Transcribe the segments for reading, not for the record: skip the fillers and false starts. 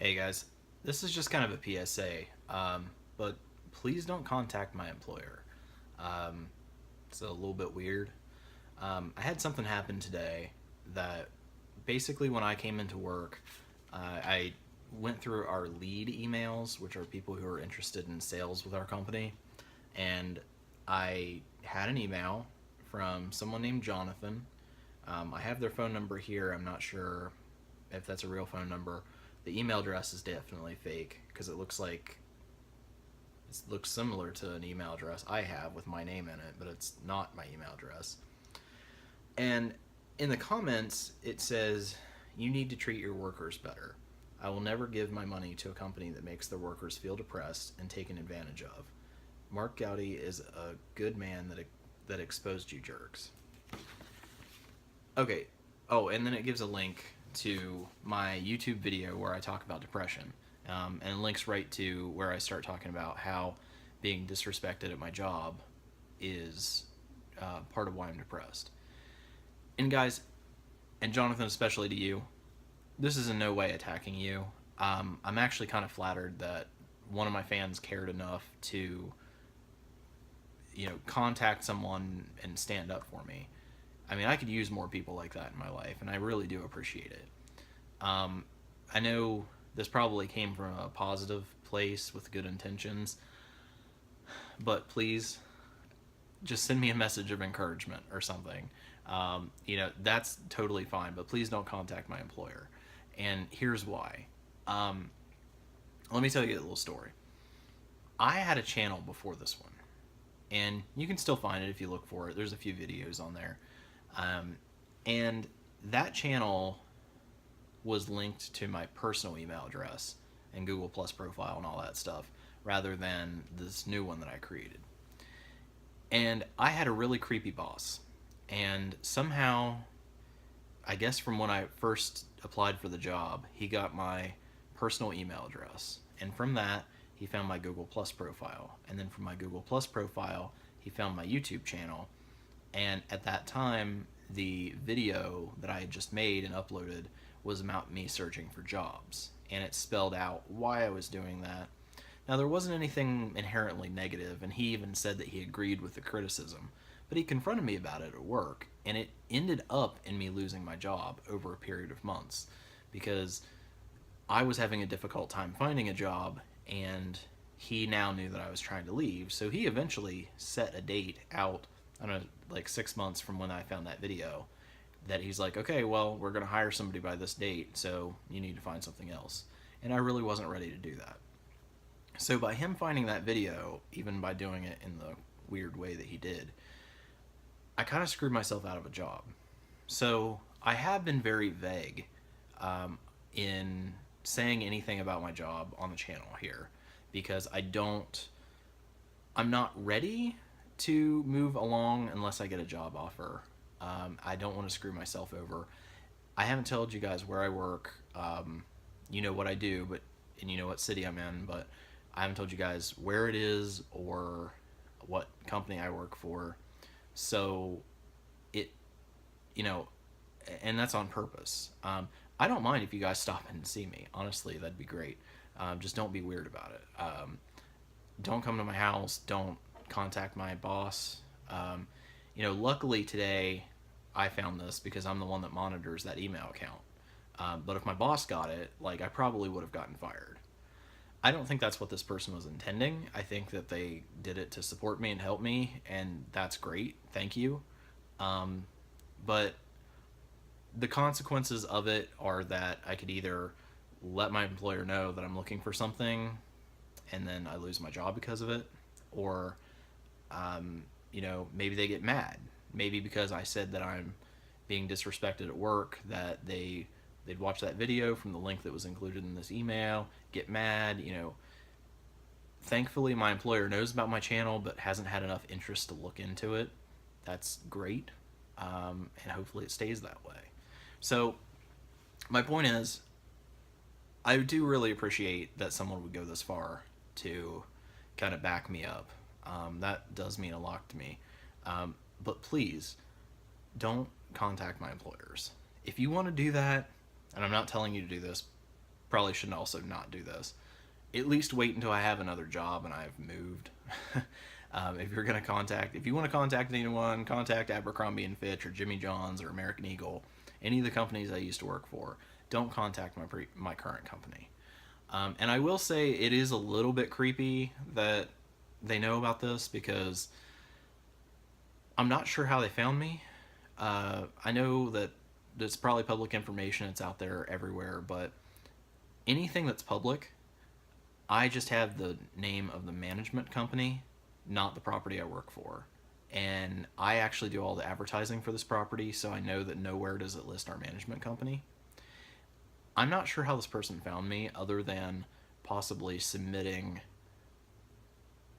Hey guys, this is just kind of a PSA, but please don't contact my employer. Um, it's a little bit weird. I had something happen today that basically when I came into work, I went through our lead emails, which are people who are interested in sales with our company, and I had an email from someone named Jonathan. I have their phone number here. I'm not sure if that's a real phone number. The email address is definitely fake because it looks similar to an email address I have with my name in it, but it's not my email address. And in the comments, it says, "You need to treat your workers better. I will never give my money to a company that makes their workers feel depressed and taken advantage of. Mark Gowdy is a good man that exposed you jerks." Okay. Oh, and then it gives a link to my YouTube video where I talk about depression, and it links right to where I start talking about how being disrespected at my job is part of why I'm depressed. And guys, and Jonathan, especially to you, this is in no way attacking you. I'm actually kind of flattered that one of my fans cared enough to, contact someone and stand up for me. I mean, I could use more people like that in my life, and I really do appreciate it. Um, I know this probably came from a positive place with good intentions, but please just send me a message of encouragement or something. That's totally fine, but please don't contact my employer. And here's why. Um, Let me tell you a little story. I had a channel before this one, and you can still find it if you look for it. There's a few videos on there. Um, and that channel was linked to my personal email address and Google Plus profile and all that stuff, rather than this new one that I created. And I had a really creepy boss. And somehow, I guess from when I first applied for the job, he got my personal email address. And from that, he found my Google Plus profile. And then from my Google Plus profile, he found my YouTube channel. And at that time, the video that I had just made and uploaded was about me searching for jobs. And it spelled out why I was doing that. Now, there wasn't anything inherently negative, and he even said that he agreed with the criticism. But he confronted me about it at work, and it ended up in me losing my job over a period of months because I was having a difficult time finding a job, and he now knew that I was trying to leave. So he eventually set a date out, I don't know, like 6 months from when I found that video, that he's like, "Okay, well, we're going to hire somebody by this date, so you need to find something else." And I really wasn't ready to do that. So by him finding that video, even by doing it in the weird way that he did, I kind of screwed myself out of a job. So I have been very vague in saying anything about my job on the channel here because I'm not ready to move along unless I get a job offer. I don't want to screw myself over. I haven't told you guys where I work. You know what I do, and you know what city I'm in, but I haven't told you guys where it is or what company I work for. So it, you know, and that's on purpose. I don't mind if you guys stop in and see me. Honestly, that'd be great. Just don't be weird about it. Don't come to my house. Don't contact my boss. Luckily today I found this because I'm the one that monitors that email account. But if my boss got it, like I probably would have gotten fired. I don't think that's what this person was intending. I think that they did it to support me and help me, and that's great. Thank you. But the consequences of it are that I could either let my employer know that I'm looking for something and then I lose my job because of it, or maybe they get mad. Maybe because I said that I'm being disrespected at work, that they'd watch that video from the link that was included in this email, get mad. Thankfully, my employer knows about my channel but hasn't had enough interest to look into it. That's great, and hopefully it stays that way. So, my point is, I do really appreciate that someone would go this far to kind of back me up. That does mean a lot to me. But please, don't contact my employers. If you want to do that, and I'm not telling you to do this, probably should also not do this. At least wait until I have another job and I've moved. If you're gonna contact, if you want to contact anyone, contact Abercrombie and Fitch or Jimmy John's or American Eagle, any of the companies I used to work for. Don't contact my current company. And I will say it is a little bit creepy that they know about this, because I'm not sure how they found me. I know that it's probably public information, it's out there everywhere, but anything that's public, I just have the name of the management company, not the property I work for. And I actually do all the advertising for this property, so I know that nowhere does it list our management company. I'm not sure how this person found me, other than possibly submitting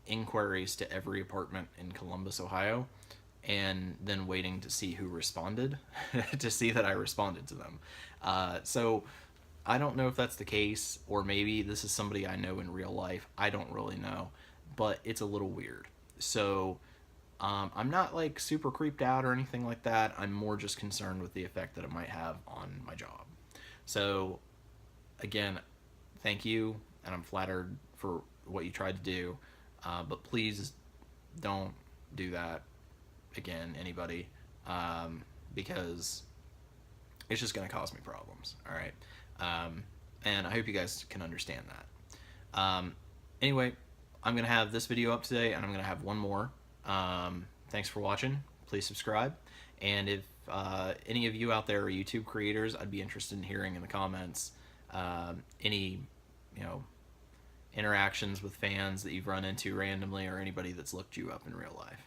inquiries to every apartment in Columbus, Ohio, and then waiting to see who responded to see that I responded to them. So I don't know if that's the case, or maybe this is somebody I know in real life. I don't really know, but it's a little weird. So I'm not like super creeped out or anything like that. I'm more just concerned with the effect that it might have on my job. So again, thank you, and I'm flattered for what you tried to do, but please don't do that again, anybody, because it's just going to cause me problems. All right. And I hope you guys can understand that. Anyway, I'm going to have this video up today, and I'm going to have one more. Thanks for watching. Please subscribe. And if any of you out there are YouTube creators, I'd be interested in hearing in the comments any, interactions with fans that you've run into randomly, or anybody that's looked you up in real life.